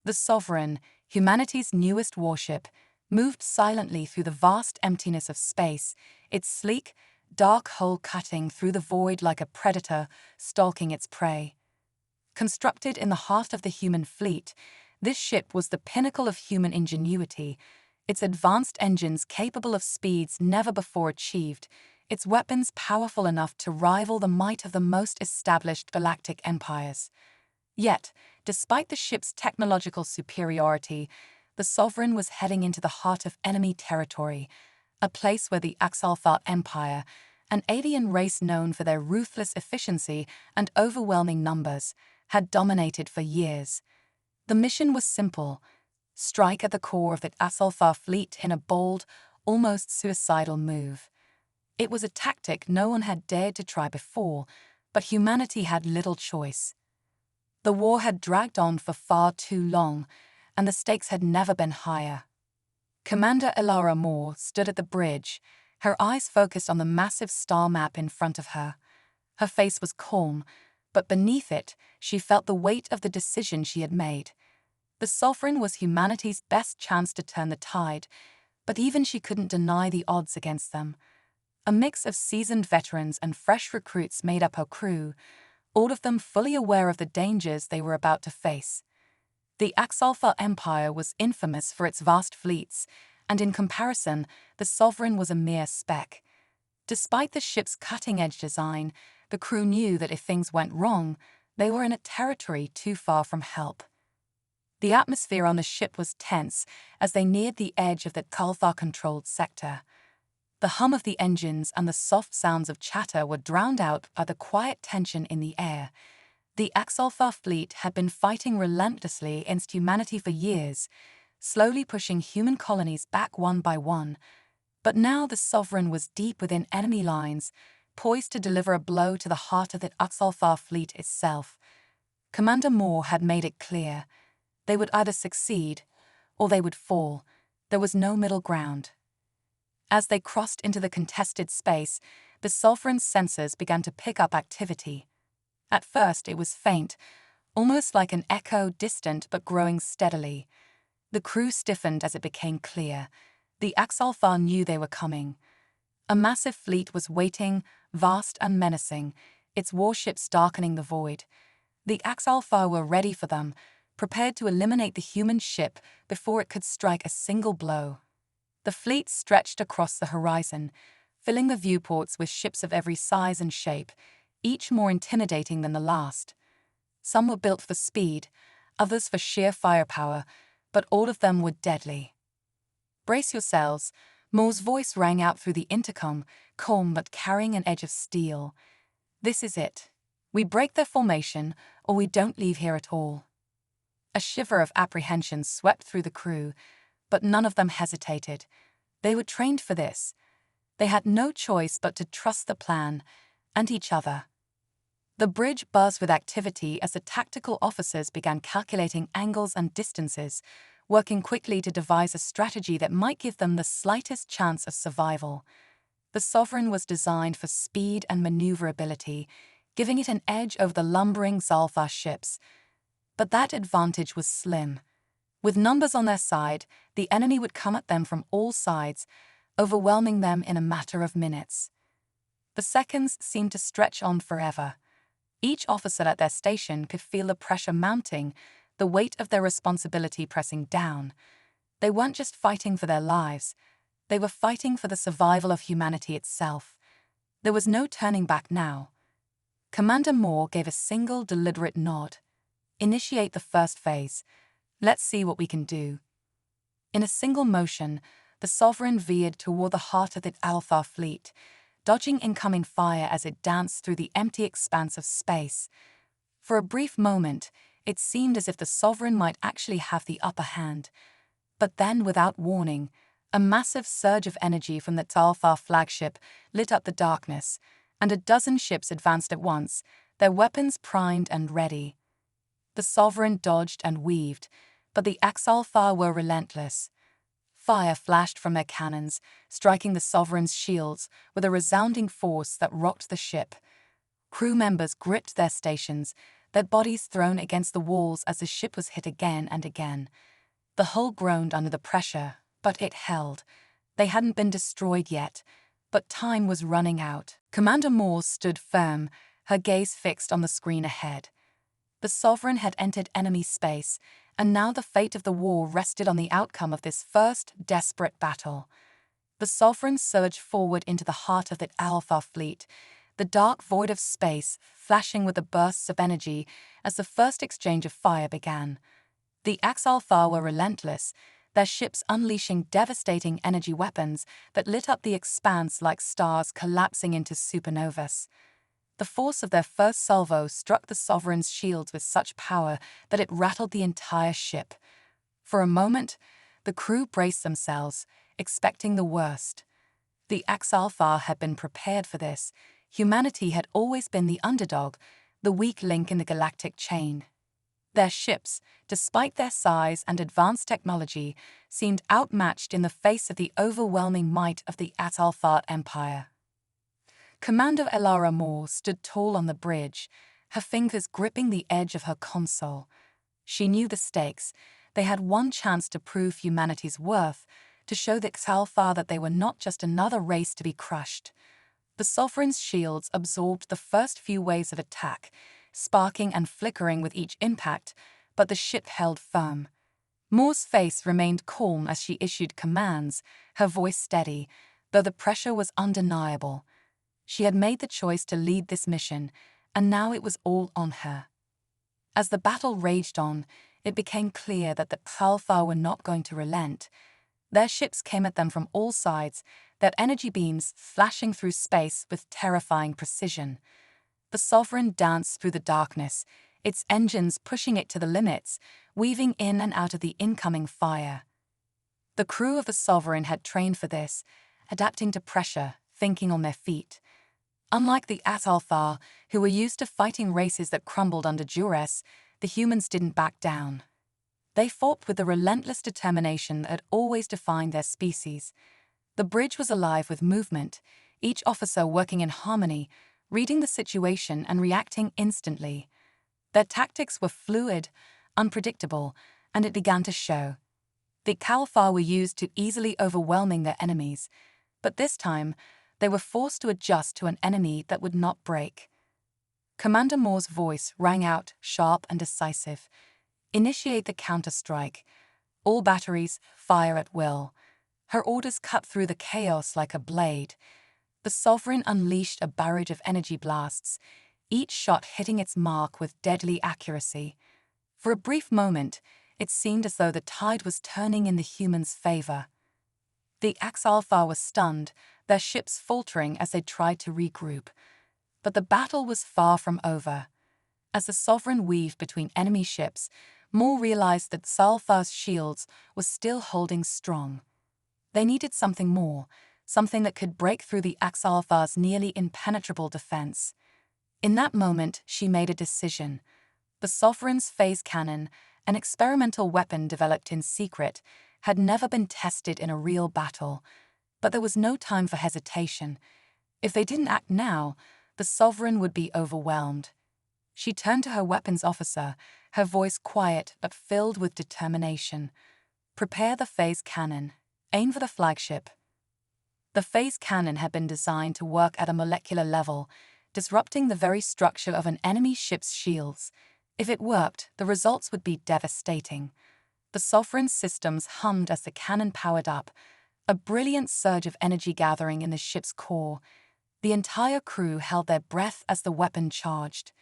The Sovereign, humanity's newest warship, moved silently through the vast emptiness of space, its sleek, dark hull cutting through the void like a predator stalking its prey. Constructed in the heart of the human fleet, this ship was the pinnacle of human ingenuity, its advanced engines capable of speeds never before achieved, its weapons powerful enough to rival the might of the most established galactic empires. Yet, despite the ship's technological superiority, the Sovereign was heading into the heart of enemy territory, a place where the HFY Empire, an alien race known for their ruthless efficiency and overwhelming numbers, had dominated for years. The mission was simple: strike at the core of the HFY fleet in a bold, almost suicidal move. It was a tactic no one had dared to try before, but humanity had little choice. The war had dragged on for far too long, and the stakes had never been higher. Commander Elara Moore stood at the bridge, her eyes focused on the massive star map in front of her. Her face was calm, but beneath it, she felt the weight of the decision she had made. The Sovereign was humanity's best chance to turn the tide, but even she couldn't deny the odds against them. A mix of seasoned veterans and fresh recruits made up her crew, all of them fully aware of the dangers they were about to face. The HFY Empire was infamous for its vast fleets, and in comparison, the Sovereign was a mere speck. Despite the ship's cutting-edge design, the crew knew that if things went wrong, they were in a territory too far from help. The atmosphere on the ship was tense as they neared the edge of the HFY-controlled sector. The hum of the engines and the soft sounds of chatter were drowned out by the quiet tension in the air. The HFY fleet had been fighting relentlessly against humanity for years, slowly pushing human colonies back one by one. But now the Sovereign was deep within enemy lines, poised to deliver a blow to the heart of the HFY fleet itself. Commander Moore had made it clear: they would either succeed, or they would fall. There was no middle ground. As they crossed into the contested space, the Sovereign's sensors began to pick up activity. At first it was faint, almost like an echo, distant but growing steadily. The crew stiffened as it became clear. The HFY knew they were coming. A massive fleet was waiting, vast and menacing, its warships darkening the void. The HFY were ready for them, prepared to eliminate the human ship before it could strike a single blow. The fleet stretched across the horizon, filling the viewports with ships of every size and shape, each more intimidating than the last. Some were built for speed, others for sheer firepower, but all of them were deadly. "Brace yourselves," Moore's voice rang out through the intercom, calm but carrying an edge of steel. "This is it. We break their formation, or we don't leave here at all." A shiver of apprehension swept through the crew, but none of them hesitated. They were trained for this. They had no choice but to trust the plan, and each other. The bridge buzzed with activity as the tactical officers began calculating angles and distances, working quickly to devise a strategy that might give them the slightest chance of survival. The Sovereign was designed for speed and maneuverability, giving it an edge over the lumbering HFY ships. But that advantage was slim. With numbers on their side, the enemy would come at them from all sides, overwhelming them in a matter of minutes. The seconds seemed to stretch on forever. Each officer at their station could feel the pressure mounting, the weight of their responsibility pressing down. They weren't just fighting for their lives, they were fighting for the survival of humanity itself. There was no turning back now. Commander Moore gave a single deliberate nod. "Initiate the first phase. Let's see what we can do." In a single motion, the Sovereign veered toward the heart of the HFY fleet, dodging incoming fire as it danced through the empty expanse of space. For a brief moment, it seemed as if the Sovereign might actually have the upper hand. But then, without warning, a massive surge of energy from the HFY flagship lit up the darkness, and a dozen ships advanced at once, their weapons primed and ready. The Sovereign dodged and weaved, but the HFY were relentless. Fire flashed from their cannons, striking the Sovereign's shields with a resounding force that rocked the ship. Crew members gripped their stations, their bodies thrown against the walls as the ship was hit again and again. The hull groaned under the pressure, but it held. They hadn't been destroyed yet, but time was running out. Commander Morse stood firm, her gaze fixed on the screen ahead. The Sovereign had entered enemy space, and now the fate of the war rested on the outcome of this first desperate battle. The Sovereign surged forward into the heart of the Alpha fleet, the dark void of space flashing with the bursts of energy as the first exchange of fire began. The Alpha were relentless, their ships unleashing devastating energy weapons that lit up the expanse like stars collapsing into supernovas. The force of their first salvo struck the Sovereign's shields with such power that it rattled the entire ship. For a moment, the crew braced themselves, expecting the worst. The Alpha had been prepared for this. Humanity had always been the underdog, the weak link in the galactic chain. Their ships, despite their size and advanced technology, seemed outmatched in the face of the overwhelming might of the Alpha Empire. Commander Elara Moore stood tall on the bridge, her fingers gripping the edge of her console. She knew the stakes. They had one chance to prove humanity's worth, to show the Alpha that they were not just another race to be crushed. The Sovereign's shields absorbed the first few waves of attack, sparking and flickering with each impact, but the ship held firm. Moore's face remained calm as she issued commands, her voice steady, though the pressure was undeniable. She had made the choice to lead this mission, and now it was all on her. As the battle raged on, it became clear that the Alpha were not going to relent. Their ships came at them from all sides, their energy beams flashing through space with terrifying precision. The Sovereign danced through the darkness, its engines pushing it to the limits, weaving in and out of the incoming fire. The crew of the Sovereign had trained for this, adapting to pressure, thinking on their feet. Unlike the Alpha, who were used to fighting races that crumbled under duress, the humans didn't back down. They fought with the relentless determination that had always defined their species. The bridge was alive with movement, each officer working in harmony, reading the situation and reacting instantly. Their tactics were fluid, unpredictable, and it began to show. The Alpha were used to easily overwhelming their enemies, but this time, they were forced to adjust to an enemy that would not break. Commander Moore's voice rang out, sharp and decisive. Initiate the counterstrike. All batteries, fire at will. Her orders cut through the chaos like a blade. The Sovereign unleashed a barrage of energy blasts, each shot hitting its mark with deadly accuracy. For a brief moment, it seemed as though the tide was turning in the humans' favor. The Alpha was stunned, their ships faltering as they tried to regroup. But the battle was far from over. As the Sovereign weaved between enemy ships, Moore realized that Alpha's shields were still holding strong. They needed something more, something that could break through the Alpha's nearly impenetrable defense. In that moment, she made a decision. The Sovereign's phase cannon, an experimental weapon developed in secret, had never been tested in a real battle. But there was no time for hesitation. If they didn't act now, the Sovereign would be overwhelmed. She turned to her weapons officer, her voice quiet but filled with determination. Prepare the phase cannon. Aim for the flagship. The phase cannon had been designed to work at a molecular level, disrupting the very structure of an enemy ship's shields. If it worked, the results would be devastating. The Sovereign's systems hummed as the cannon powered up, a brilliant surge of energy gathering in the ship's core. The entire crew held their breath as the weapon charged.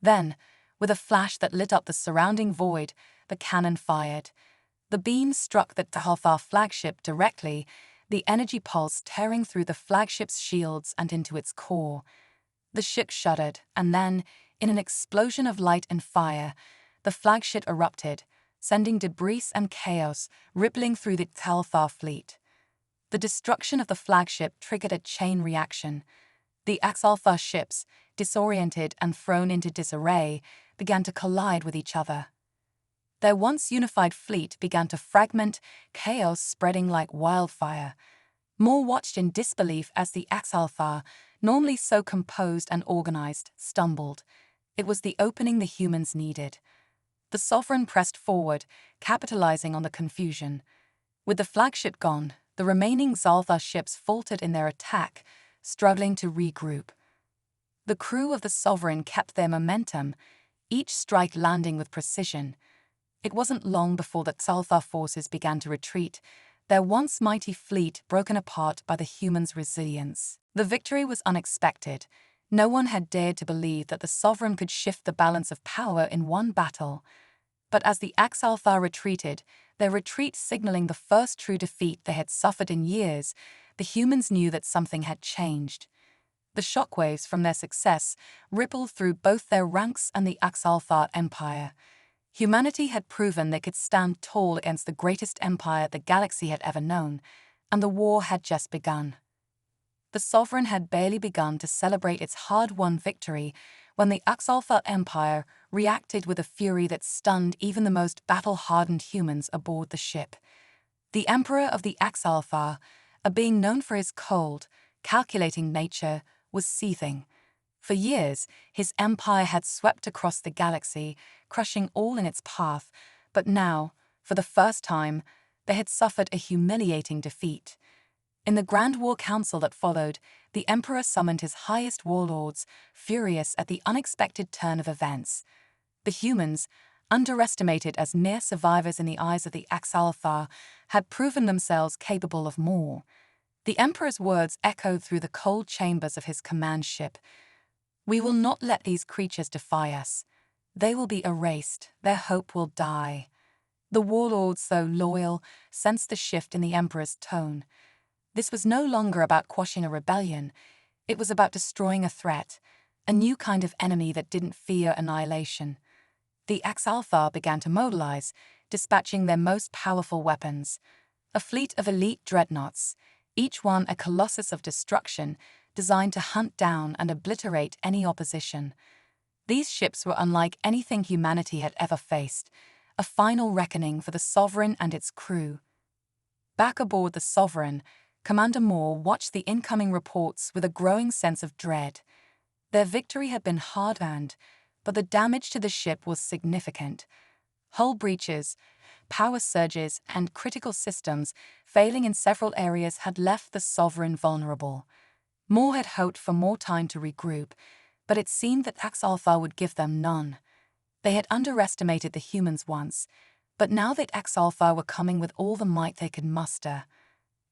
Then, with a flash that lit up the surrounding void, the cannon fired. The beam struck the Alpha flagship directly, the energy pulse tearing through the flagship's shields and into its core. The ship shuddered, and then, in an explosion of light and fire, the flagship erupted, sending debris and chaos rippling through the Alpha fleet. The destruction of the flagship triggered a chain reaction. The Alpha ships, disoriented and thrown into disarray, began to collide with each other. Their once unified fleet began to fragment, chaos spreading like wildfire. Moore watched in disbelief as the Alpha, normally so composed and organized, stumbled. It was the opening the humans needed. The Sovereign pressed forward, capitalizing on the confusion. With the flagship gone, the remaining Xalthar ships faltered in their attack, struggling to regroup. The crew of the Sovereign kept their momentum, each strike landing with precision. It wasn't long before the Xalthar forces began to retreat, their once mighty fleet broken apart by the humans' resilience. The victory was unexpected. No one had dared to believe that the Sovereign could shift the balance of power in one battle. But as the Axalthar retreated, their retreat signaling the first true defeat they had suffered in years, the humans knew that something had changed. The shockwaves from their success rippled through both their ranks and the Axalthar Empire. Humanity had proven they could stand tall against the greatest empire the galaxy had ever known, and the war had just begun. The Sovereign had barely begun to celebrate its hard-won victory when the Axalthar Empire reacted with a fury that stunned even the most battle-hardened humans aboard the ship. The Emperor of the Axalthar, a being known for his cold, calculating nature, was seething. For years, his empire had swept across the galaxy, crushing all in its path, but now, for the first time, they had suffered a humiliating defeat. In the Grand War Council that followed, the Emperor summoned his highest warlords, furious at the unexpected turn of events. The humans, underestimated as mere survivors in the eyes of the Axalthar, had proven themselves capable of more. The Emperor's words echoed through the cold chambers of his command ship. "We will not let these creatures defy us. They will be erased, their hope will die." The warlords, though loyal, sensed the shift in the Emperor's tone. This was no longer about quashing a rebellion. It was about destroying a threat, a new kind of enemy that didn't fear annihilation. The Axalthar began to mobilize, dispatching their most powerful weapons. A fleet of elite dreadnoughts, each one a colossus of destruction, designed to hunt down and obliterate any opposition. These ships were unlike anything humanity had ever faced, a final reckoning for the Sovereign and its crew. Back aboard the Sovereign, Commander Moore watched the incoming reports with a growing sense of dread. Their victory had been hard-earned, but the damage to the ship was significant. Hull breaches, power surges, and critical systems failing in several areas had left the Sovereign vulnerable. Moore had hoped for more time to regroup, but it seemed that Axalthar would give them none. They had underestimated the humans once, but now that Axalthar were coming with all the might they could muster.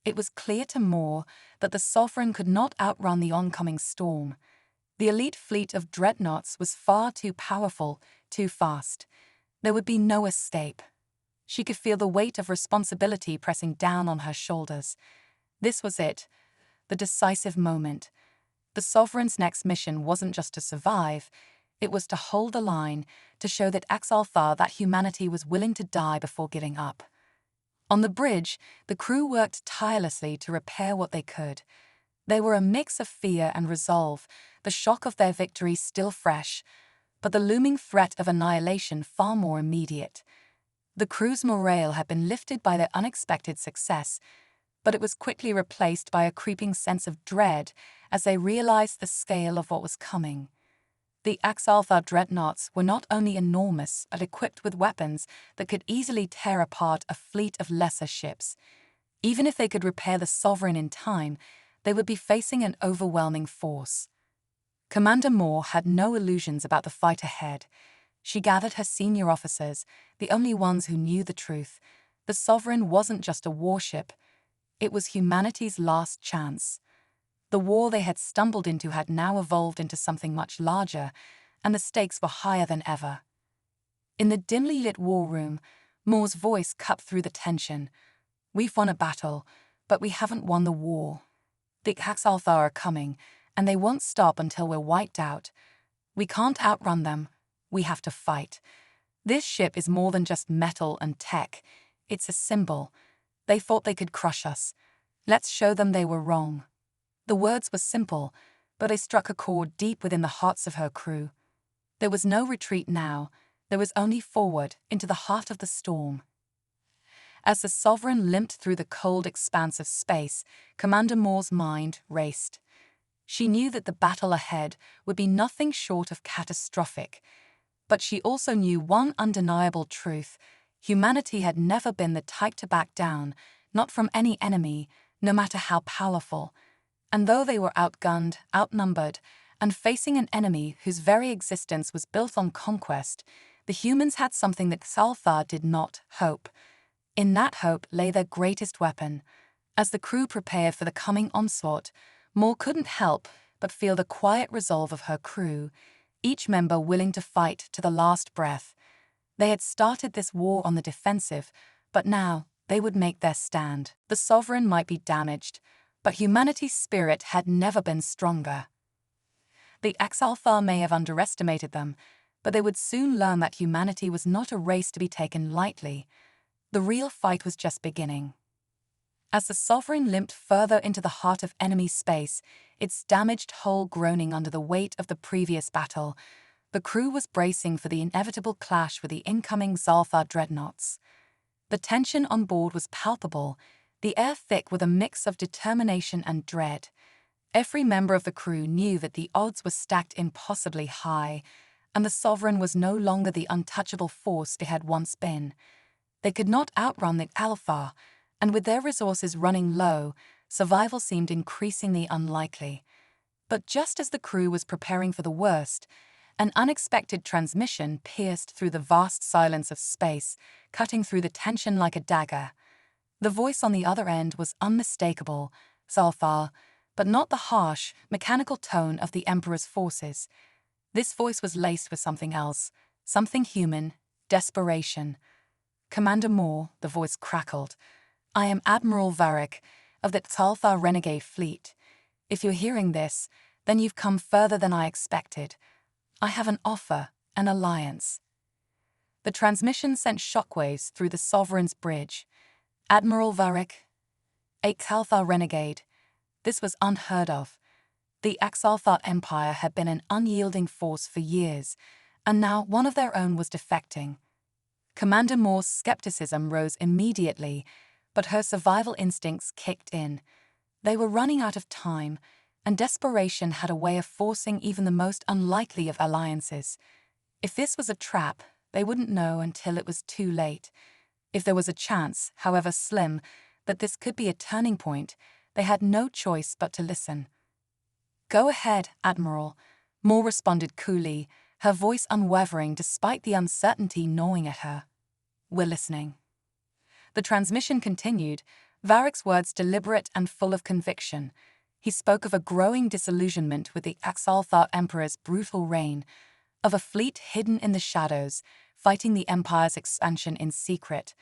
It was clear to Moore that the Sovereign could not outrun the oncoming storm. The elite fleet of dreadnoughts was far too powerful, too fast. There would be no escape. She could feel the weight of responsibility pressing down on her shoulders. This was it, the decisive moment. The Sovereign's next mission wasn't just to survive, it was to hold the line, to show that Axalthar, that humanity was willing to die before giving up. On the bridge, the crew worked tirelessly to repair what they could. They were a mix of fear and resolve, the shock of their victory still fresh, but the looming threat of annihilation far more immediate. The crew's morale had been lifted by their unexpected success, but it was quickly replaced by a creeping sense of dread as they realized the scale of what was coming. The Axalthar dreadnoughts were not only enormous but equipped with weapons that could easily tear apart a fleet of lesser ships. Even if they could repair the Sovereign in time, they would be facing an overwhelming force. Commander Moore had no illusions about the fight ahead. She gathered her senior officers, the only ones who knew the truth. The Sovereign wasn't just a warship. It was humanity's last chance. The war they had stumbled into had now evolved into something much larger, and the stakes were higher than ever. In the dimly lit war room, Moore's voice cut through the tension. "We've won a battle, but we haven't won the war. The Axalthar are coming, and they won't stop until we're wiped out. We can't outrun them. We have to fight. This ship is more than just metal and tech. It's a symbol. They thought they could crush us. Let's show them they were wrong." The words were simple, but they struck a chord deep within the hearts of her crew. There was no retreat now. There was only forward, into the heart of the storm. As the Sovereign limped through the cold expanse of space, Commander Moore's mind raced. She knew that the battle ahead would be nothing short of catastrophic. But she also knew one undeniable truth: humanity had never been the type to back down, not from any enemy, no matter how powerful. And though they were outgunned, outnumbered, and facing an enemy whose very existence was built on conquest, the humans had something that Xalthar did not: hope. In that hope lay their greatest weapon. As the crew prepared for the coming onslaught, Moore couldn't help but feel the quiet resolve of her crew, each member willing to fight to the last breath. They had started this war on the defensive, but now they would make their stand. The Sovereign might be damaged, but humanity's spirit had never been stronger. The Xalthar may have underestimated them, but they would soon learn that humanity was not a race to be taken lightly. The real fight was just beginning. As the Sovereign limped further into the heart of enemy space, its damaged hull groaning under the weight of the previous battle, the crew was bracing for the inevitable clash with the incoming Xalthar dreadnoughts. The tension on board was palpable, the air thick with a mix of determination and dread. Every member of the crew knew that the odds were stacked impossibly high, and the Sovereign was no longer the untouchable force it had once been. They could not outrun the Alpha, and with their resources running low, survival seemed increasingly unlikely. But just as the crew was preparing for the worst, an unexpected transmission pierced through the vast silence of space, cutting through the tension like a dagger. The voice on the other end was unmistakable: Xalthar, but not the harsh, mechanical tone of the Emperor's forces. This voice was laced with something else, something human: desperation. "Commander Moore," the voice crackled, "I am Admiral Varric, of the Xalthar renegade fleet. If you're hearing this, then you've come further than I expected. I have an offer, an alliance." The transmission sent shockwaves through the Sovereign's bridge. Admiral Varric, a Xalthar renegade. This was unheard of. The Xalthar Empire had been an unyielding force for years, and now one of their own was defecting. Commander Moore's skepticism rose immediately, but her survival instincts kicked in. They were running out of time, and desperation had a way of forcing even the most unlikely of alliances. If this was a trap, they wouldn't know until it was too late. If there was a chance, however slim, that this could be a turning point, they had no choice but to listen. "Go ahead, Admiral," Moore responded coolly, her voice unwavering despite the uncertainty gnawing at her. "We're listening." The transmission continued, Varric's words deliberate and full of conviction. He spoke of a growing disillusionment with the Xalthar Emperor's brutal reign, of a fleet hidden in the shadows, fighting the Empire's expansion in secret.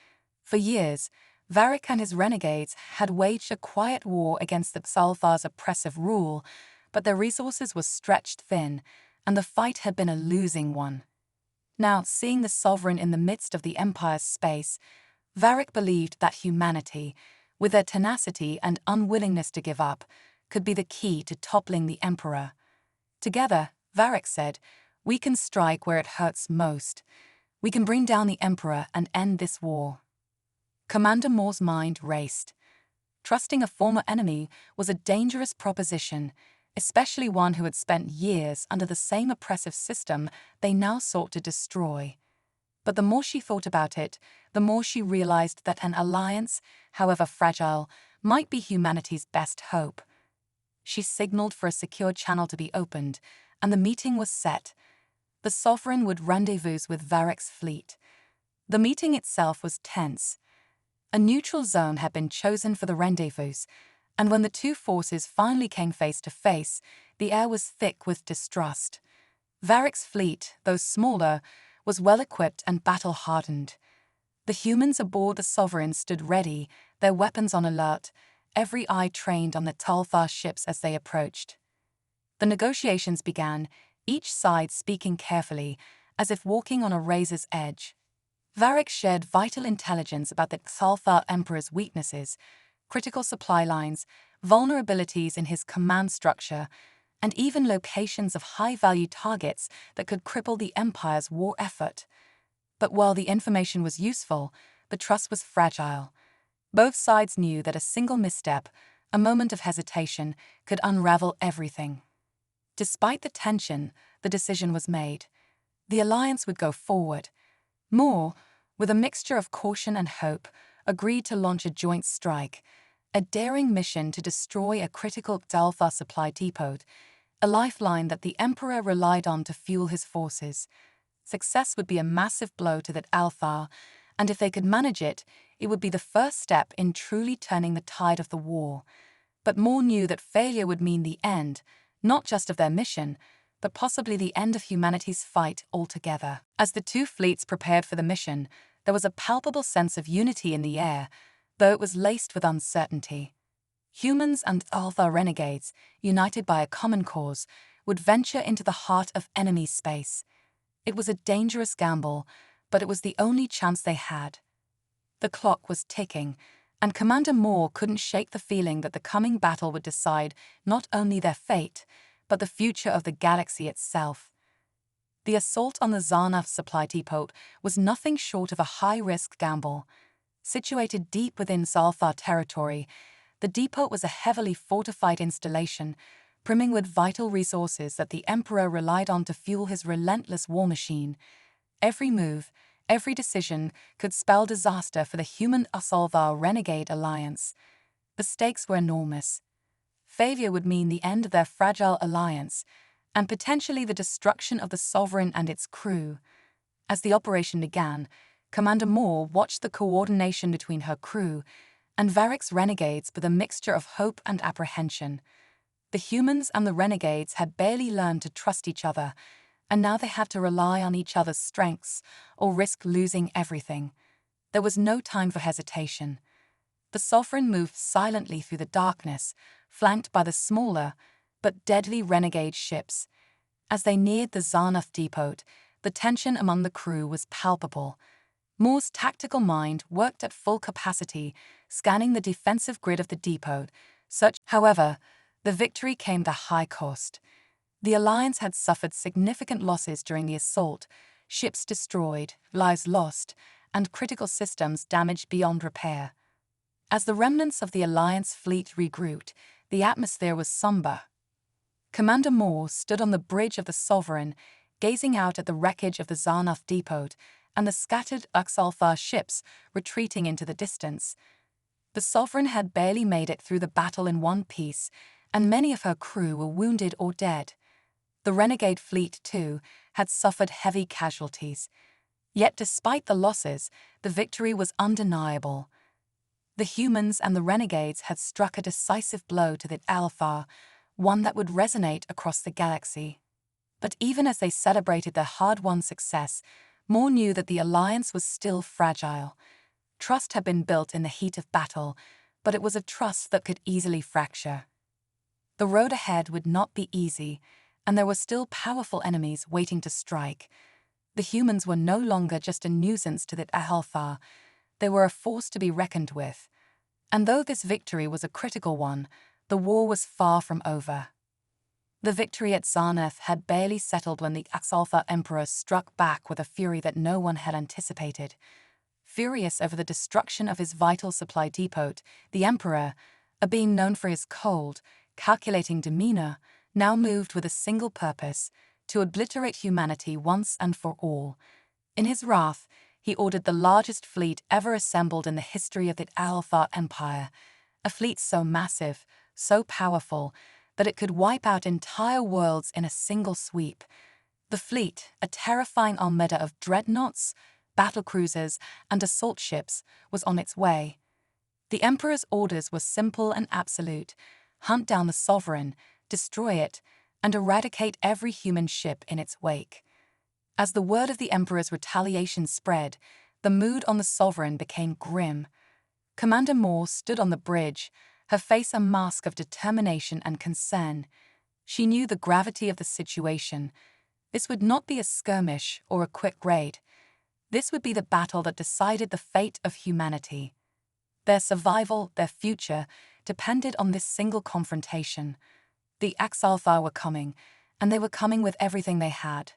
For years, Varric and his renegades had waged a quiet war against the Xalthar's oppressive rule, but their resources were stretched thin, and the fight had been a losing one. Now, seeing the Sovereign in the midst of the Empire's space, Varric believed that humanity, with their tenacity and unwillingness to give up, could be the key to toppling the Emperor. Together, Varric said, "We can strike where it hurts most. We can bring down the Emperor and end this war." Commander Moore's mind raced. Trusting a former enemy was a dangerous proposition, especially one who had spent years under the same oppressive system they now sought to destroy. But the more she thought about it, the more she realized that an alliance, however fragile, might be humanity's best hope. She signaled for a secure channel to be opened, and the meeting was set. The Sovereign would rendezvous with Varric's fleet. The meeting itself was tense. A neutral zone had been chosen for the rendezvous, and when the two forces finally came face to face, the air was thick with distrust. Varric's fleet, though smaller, was well-equipped and battle-hardened. The humans aboard the Sovereign stood ready, their weapons on alert, every eye trained on the Xalthar ships as they approached. The negotiations began, each side speaking carefully, as if walking on a razor's edge. Varric shared vital intelligence about the Xalthar Emperor's weaknesses, critical supply lines, vulnerabilities in his command structure, and even locations of high-value targets that could cripple the Empire's war effort. But while the information was useful, the trust was fragile. Both sides knew that a single misstep, A moment of hesitation could unravel everything. Despite the tension, the decision was made. The alliance would go forward. Moore, with a mixture of caution and hope, agreed to launch a joint strike, a daring mission to destroy a critical HFY supply depot, a lifeline that the Emperor relied on to fuel his forces. Success would be a massive blow to that Alpha, and if they could manage it, it would be the first step in truly turning the tide of the war. But Moore knew that failure would mean the end, not just of their mission, but possibly the end of humanity's fight altogether. As the two fleets prepared for the mission, there was a palpable sense of unity in the air, though it was laced with uncertainty. Humans and Alpha renegades, united by a common cause, would venture into the heart of enemy space. It was a dangerous gamble, but it was the only chance they had. The clock was ticking, and Commander Moore couldn't shake the feeling that the coming battle would decide not only their fate, but the future of the galaxy itself. The assault on the Xanath supply depot was nothing short of a high-risk gamble. Situated deep within Zalthar territory, the depot was a heavily fortified installation, brimming with vital resources that the Emperor relied on to fuel his relentless war machine. Every move, every decision could spell disaster for the human Asalvar Renegade Alliance. The stakes were enormous. Failure would mean the end of their fragile alliance, and potentially the destruction of the Sovereign and its crew. As the operation began, Commander Moore watched the coordination between her crew and Varric's renegades with a mixture of hope and apprehension. The humans and the renegades had barely learned to trust each other, and now they had to rely on each other's strengths or risk losing everything. There was no time for hesitation. The Sovereign moved silently through the darkness, flanked by the smaller but deadly renegade ships. As they neared the Xanath depot, the tension among the crew was palpable. Moore's tactical mind worked at full capacity, scanning the defensive grid of the depot. However, the victory came at a high cost. The Alliance had suffered significant losses during the assault, ships destroyed, lives lost, and critical systems damaged beyond repair. As the remnants of the Alliance fleet regrouped, the atmosphere was somber. Commander Moore stood on the bridge of the Sovereign, gazing out at the wreckage of the Xanath depot and the scattered Uxalfar ships retreating into the distance. The Sovereign had barely made it through the battle in one piece, and many of her crew were wounded or dead. The renegade fleet, too, had suffered heavy casualties. Yet despite the losses, the victory was undeniable. The humans and the renegades had struck a decisive blow to the Alpha, one that would resonate across the galaxy. But even as they celebrated their hard-won success, Moore knew that the Alliance was still fragile. Trust had been built in the heat of battle, but it was a trust that could easily fracture. The road ahead would not be easy, and there were still powerful enemies waiting to strike. The humans were no longer just a nuisance to the Alpha. They were a force to be reckoned with. And though this victory was a critical one, the war was far from over. The victory at Xanath had barely settled when the Axalfa Emperor struck back with a fury that no one had anticipated. Furious over the destruction of his vital supply depot, the Emperor, a being known for his cold, calculating demeanor, now moved with a single purpose: to obliterate humanity once and for all. In his wrath, he ordered the largest fleet ever assembled in the history of the Alpha Empire, a fleet so massive, so powerful, that it could wipe out entire worlds in a single sweep. The fleet, a terrifying armada of dreadnoughts, battlecruisers, and assault ships, was on its way. The Emperor's orders were simple and absolute: hunt down the Sovereign, destroy it, and eradicate every human ship in its wake. As the word of the Emperor's retaliation spread, the mood on the Sovereign became grim. Commander Moore stood on the bridge, her face a mask of determination and concern. She knew the gravity of the situation. This would not be a skirmish or a quick raid. This would be the battle that decided the fate of humanity. Their survival, their future, depended on this single confrontation. The Axalfa were coming, and they were coming with everything they had.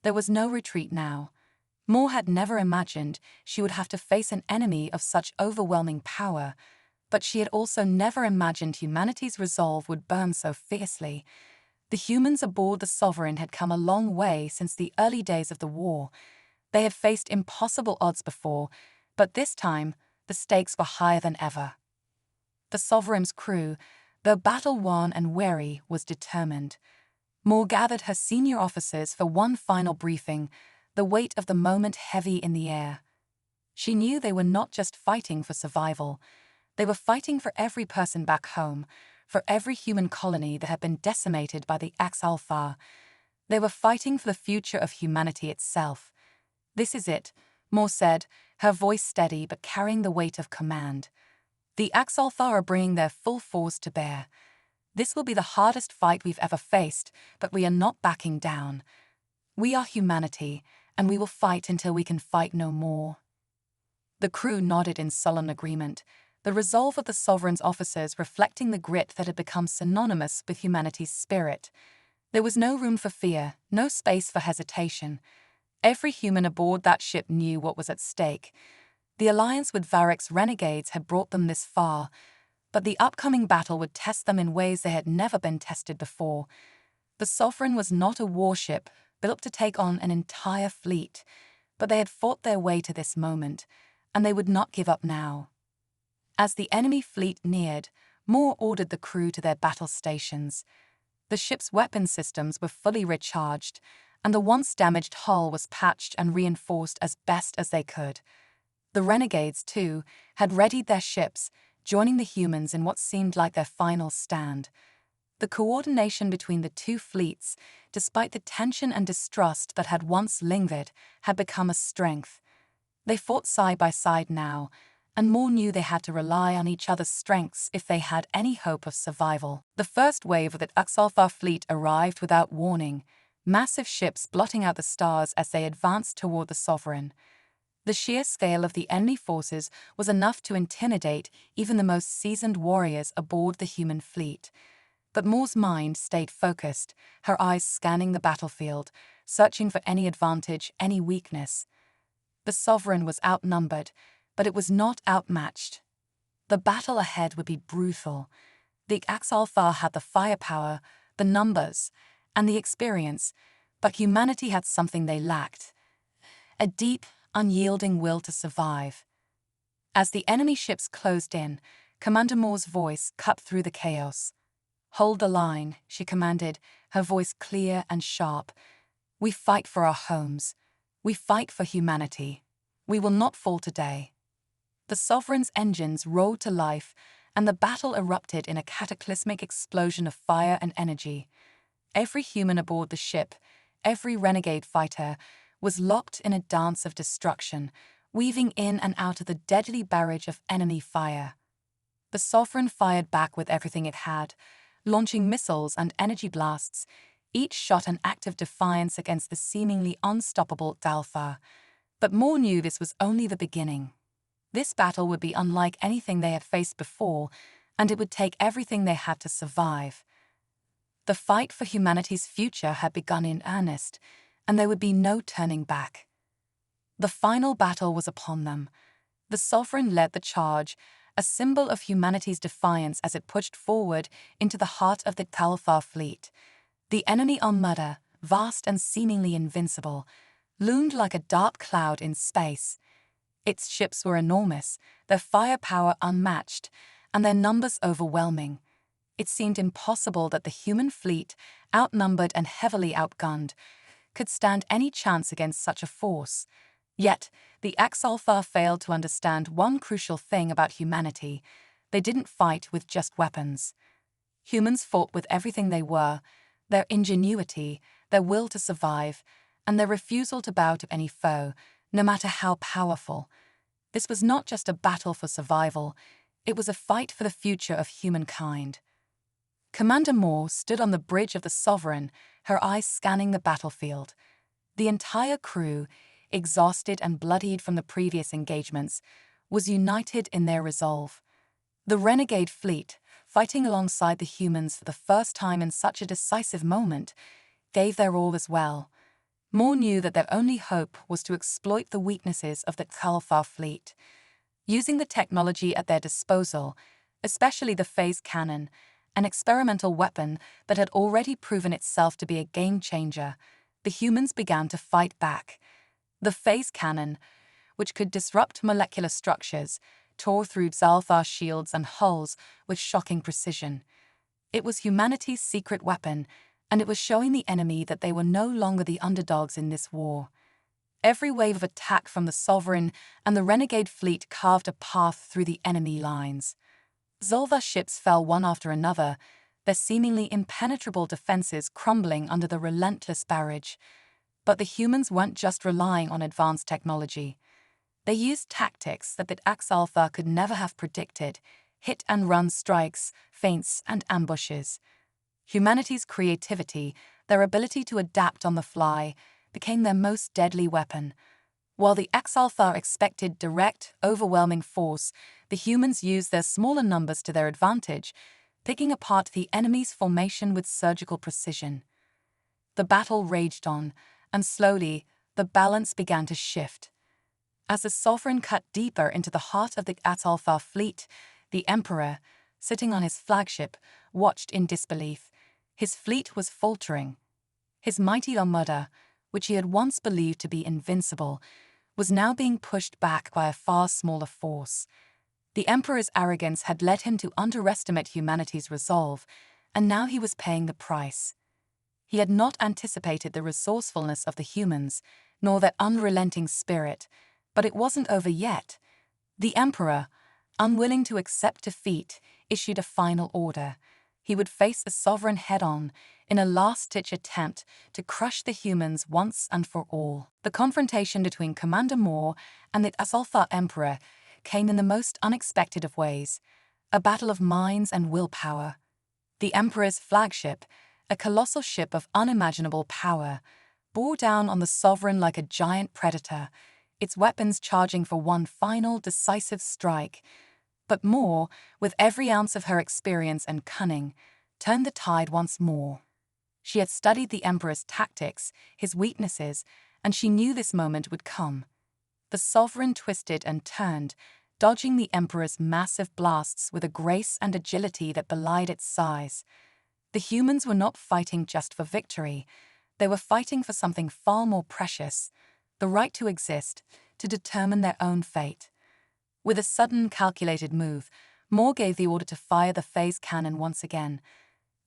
There was no retreat now. Moore had never imagined she would have to face an enemy of such overwhelming power, But she had also never imagined humanity's resolve would burn so fiercely. The humans aboard the Sovereign had come a long way since the early days of the war. They had faced impossible odds before, but this time, the stakes were higher than ever. The Sovereign's crew, though battle-worn and weary, was determined. Moore gathered her senior officers for one final briefing, the weight of the moment heavy in the air. She knew they were not just fighting for survival. They were fighting for every person back home, for every human colony that had been decimated by the HFY. They were fighting for the future of humanity itself. "This is it," Moore said, her voice steady but carrying the weight of command. "The HFY are bringing their full force to bear. This will be the hardest fight we've ever faced, but we are not backing down. We are humanity, and we will fight until we can fight no more." The crew nodded in sullen agreement, the resolve of the Sovereign's officers reflecting the grit that had become synonymous with humanity's spirit. There was no room for fear, no space for hesitation. Every human aboard that ship knew what was at stake. The alliance with Varick's renegades had brought them this far, but the upcoming battle would test them in ways they had never been tested before. The Sovereign was not a warship built to take on an entire fleet, but they had fought their way to this moment, and they would not give up now. As the enemy fleet neared, Moore ordered the crew to their battle stations. The ship's weapon systems were fully recharged, and the once damaged hull was patched and reinforced as best as they could. The renegades, too, had readied their ships, joining the humans in what seemed like their final stand. The coordination between the two fleets, despite the tension and distrust that had once lingered, had become a strength. They fought side by side now, and Moore knew they had to rely on each other's strengths if they had any hope of survival. The first wave of the HFY fleet arrived without warning, massive ships blotting out the stars as they advanced toward the Sovereign. The sheer scale of the enemy forces was enough to intimidate even the most seasoned warriors aboard the human fleet. But Moore's mind stayed focused, her eyes scanning the battlefield, searching for any advantage, any weakness. The Sovereign was outnumbered, but it was not outmatched. The battle ahead would be brutal. The HFY had the firepower, the numbers, and the experience, but humanity had something they lacked: a deep, unyielding will to survive. As the enemy ships closed in, Commander Moore's voice cut through the chaos. "Hold the line," she commanded, her voice clear and sharp. "We fight for our homes. We fight for humanity. We will not fall today." The Sovereign's engines roared to life, and the battle erupted in a cataclysmic explosion of fire and energy. Every human aboard the ship, every renegade fighter, was locked in a dance of destruction, weaving in and out of the deadly barrage of enemy fire. The Sovereign fired back with everything it had, launching missiles and energy blasts, each shot an act of defiance against the seemingly unstoppable HFY. But Moore knew this was only the beginning. This battle would be unlike anything they had faced before, and it would take everything they had to survive. The fight for humanity's future had begun in earnest, and there would be no turning back. The final battle was upon them. The Sovereign led the charge, a symbol of humanity's defiance as it pushed forward into the heart of the HFY fleet. The enemy armada, vast and seemingly invincible, loomed like a dark cloud in space. Its ships were enormous, their firepower unmatched, and their numbers overwhelming. It seemed impossible that the human fleet, outnumbered and heavily outgunned, could stand any chance against such a force. Yet, the HFY failed to understand one crucial thing about humanity: they didn't fight with just weapons. Humans fought with everything they were: their ingenuity, their will to survive, and their refusal to bow to any foe, no matter how powerful. This was not just a battle for survival, it was a fight for the future of humankind. Commander Moore stood on the bridge of the Sovereign, her eyes scanning the battlefield. The entire crew, exhausted and bloodied from the previous engagements, was united in their resolve. The renegade fleet, fighting alongside the humans for the first time in such a decisive moment, gave their all as well. Moore knew that their only hope was to exploit the weaknesses of the HFY fleet. Using the technology at their disposal, especially the phase cannon, an experimental weapon that had already proven itself to be a game-changer. The humans began to fight back. The phase cannon, which could disrupt molecular structures, tore through Zalthar shields and hulls with shocking precision. It was humanity's secret weapon, and it was showing the enemy that they were no longer the underdogs in this war. Every wave of attack from the Sovereign and the renegade fleet carved a path through the enemy lines. Zolvar ships fell one after another, their seemingly impenetrable defenses crumbling under the relentless barrage. But the humans weren't just relying on advanced technology. They used tactics that the Axalthar could never have predicted: hit-and-run strikes, feints, and ambushes. Humanity's creativity, their ability to adapt on the fly, became their most deadly weapon. While the Axalthar expected direct, overwhelming force, the humans used their smaller numbers to their advantage, picking apart the enemy's formation with surgical precision. The battle raged on, and slowly, the balance began to shift. As the Sovereign cut deeper into the heart of the Axalthar fleet, the Emperor, sitting on his flagship, watched in disbelief. His fleet was faltering. His mighty armada, which he had once believed to be invincible, was now being pushed back by a far smaller force. The Emperor's arrogance had led him to underestimate humanity's resolve, and now he was paying the price. He had not anticipated the resourcefulness of the humans, nor their unrelenting spirit, but it wasn't over yet. The Emperor, unwilling to accept defeat, issued a final order. He would face the Sovereign head-on in a last-ditch attempt to crush the humans once and for all. The confrontation between Commander Moore and the Axalthar Emperor came in the most unexpected of ways, a battle of minds and willpower. The Emperor's flagship, a colossal ship of unimaginable power, bore down on the Sovereign like a giant predator, its weapons charging for one final, decisive strike. But Moore, with every ounce of her experience and cunning, turned the tide once more. She had studied the Emperor's tactics, his weaknesses, and she knew this moment would come. The Sovereign twisted and turned, dodging the Emperor's massive blasts with a grace and agility that belied its size. The humans were not fighting just for victory. They were fighting for something far more precious: the right to exist, to determine their own fate. With a sudden, calculated move, Moore gave the order to fire the phase cannon once again.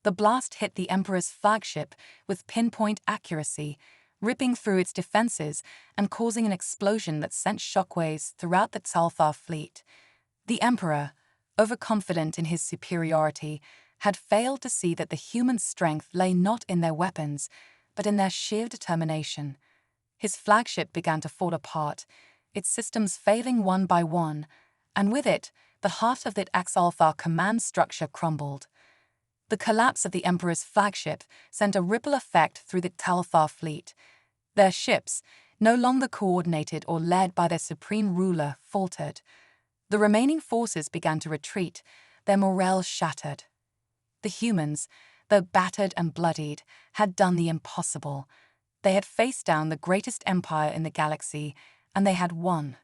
The blast hit the Emperor's flagship with pinpoint accuracy, ripping through its defenses and causing an explosion that sent shockwaves throughout the Axalthar fleet. The Emperor, overconfident in his superiority, had failed to see that the human strength lay not in their weapons, but in their sheer determination. His flagship began to fall apart, its systems failing one by one, and with it, the heart of the Axalthar command structure crumbled. The collapse of the Emperor's flagship sent a ripple effect through the Axalthar fleet. Their ships, no longer coordinated or led by their supreme ruler, faltered. The remaining forces began to retreat, their morale shattered. The humans, though battered and bloodied, had done the impossible. They had faced down the greatest empire in the galaxy, and they had won.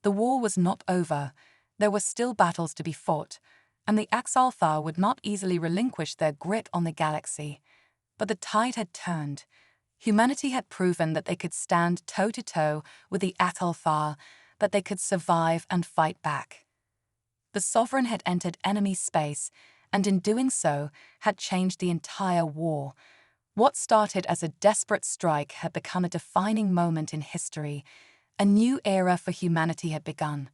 The war was not over. There were still battles to be fought, and the Axalthar would not easily relinquish their grip on the galaxy. But the tide had turned. Humanity had proven that they could stand toe-to-toe with the Axalthar, that they could survive and fight back. The Sovereign had entered enemy space, and in doing so, had changed the entire war. What started as a desperate strike had become a defining moment in history. A new era for humanity had begun.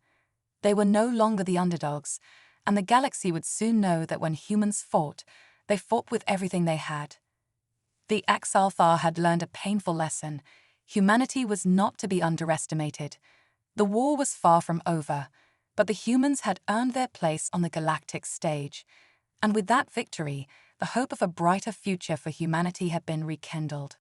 They were no longer the underdogs, and the galaxy would soon know that when humans fought, they fought with everything they had. The Axalthar had learned a painful lesson. Humanity was not to be underestimated. The war was far from over, but the humans had earned their place on the galactic stage. And with that victory, the hope of a brighter future for humanity had been rekindled.